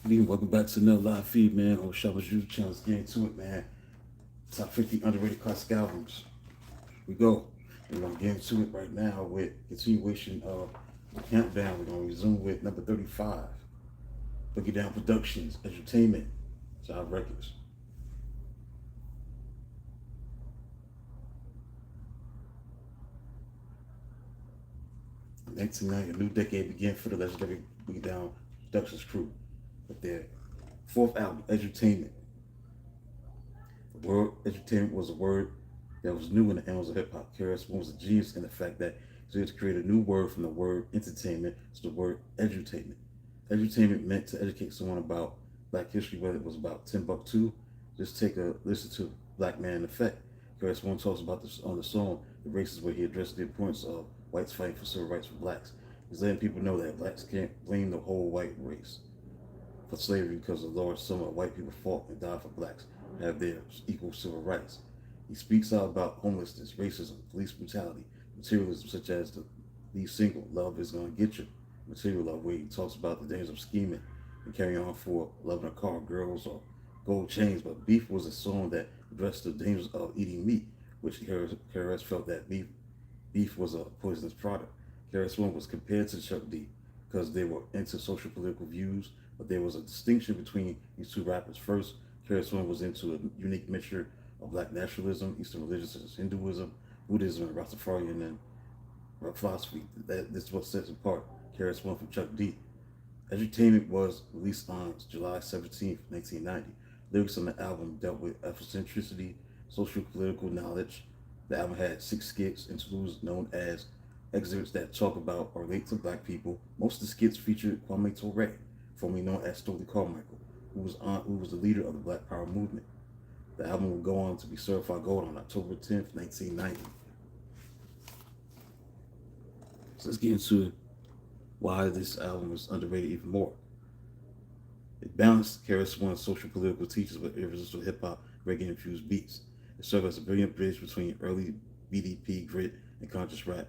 Good evening, welcome back to another live feed, man, on Shabba's YouTube channel. Let's get into it, man. Top 50 underrated classic albums. We go. We're gonna get into it right now with continuation of the countdown. We're gonna resume with number 35. Boogie Down Productions, Edutainment, Job Records. 1990, a new decade began for the legendary Boogie Down Productions crew with their fourth album, Edutainment. The word edutainment was a word that was new in the annals of hip hop. KRS-One was a genius in the fact that he was able to create a new word from the word entertainment to the word edutainment. Edutainment meant to educate someone about black history, whether it was about Timbuktu. Just take a listen to Black Man in Effect. KRS-One talks about this on the song, The Races, where he addressed the importance of whites fighting for civil rights for blacks. He's letting people know that blacks can't blame the whole white race for slavery because a large sum of white people fought and died for blacks have their equal civil rights. He speaks out about homelessness, racism, police brutality, materialism, such as the lead single, Love Is Gonna Get You, Material Love, where he talks about the dangers of scheming and carrying on for loving a car, girls, or gold chains. But Beef was a song that addressed the dangers of eating meat, which KRS felt that beef was a poisonous product. KRS-One was compared to Chuck D because they were into social political views, but there was a distinction between these two rappers. First, KRS-One was into a unique mixture of black nationalism, Eastern religions such as Hinduism, Buddhism, and Rastafarian and philosophy. This is what sets apart KRS-One from Chuck D. Edutainment was released on July 17th, 1990. Lyrics on the album dealt with Afrocentricity, social political knowledge. The album had 6 skits, interludes known as exhibits that talk about or relate to black people. Most of the skits featured Kwame Ture, formerly known as Stokely Carmichael, who was the leader of the Black Power movement. The album would go on to be certified gold on October 10th, 1990. So let's get into why this album was underrated even more. It balanced KRS-One's social political teachings with irresistible hip-hop, reggae-infused beats. It served as a brilliant bridge between early BDP, grit, and conscious rap,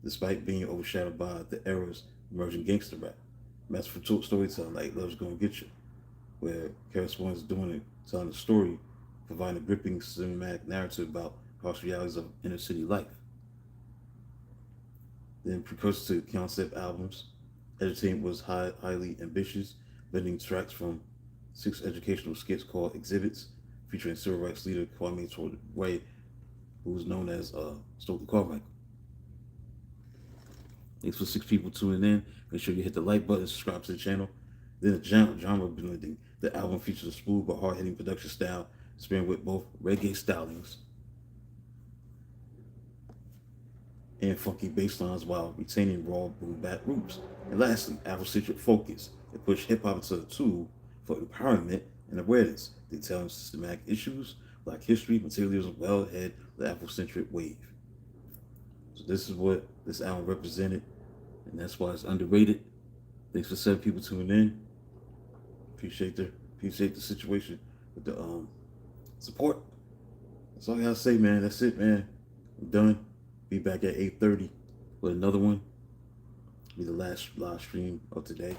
despite being overshadowed by the era's emerging gangster rap. Masterful storytelling like Love's Gonna Get You, where KRS-One is doing it, telling the story, providing a gripping cinematic narrative about harsh realities of inner city life. Then precursor to concept albums, Edutainment was highly ambitious, blending tracks from 6 educational skits called Exhibits, featuring civil rights leader Kwame Ture, who was known as Stokely Carmichael. Thanks for 6 people tuning in. Make sure you hit the like button, subscribe to the channel. Then the genre blending. The album features a smooth but hard-hitting production style, sparing with both reggae stylings and funky bass lines while retaining raw boom bap roots. And lastly, Afrocentric focus. It pushed hip-hop into a tool for empowerment and awareness, detailing systematic issues, black history, materialism, well ahead of the Afrocentric wave. So this is what this album represented, and that's why it's underrated. Thanks for 7 people tuning in. Appreciate the situation with the support. That's all I gotta say, man. That's it, man. I'm done. Be back at 8:30 with another one. Be the last live stream of today.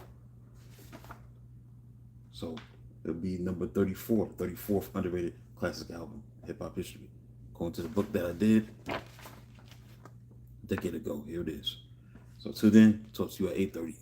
So it'll be number 34, 34th underrated classic album, hip hop history. According to the book that I did a decade ago. Here it is. So till then, talk to you at 8:30.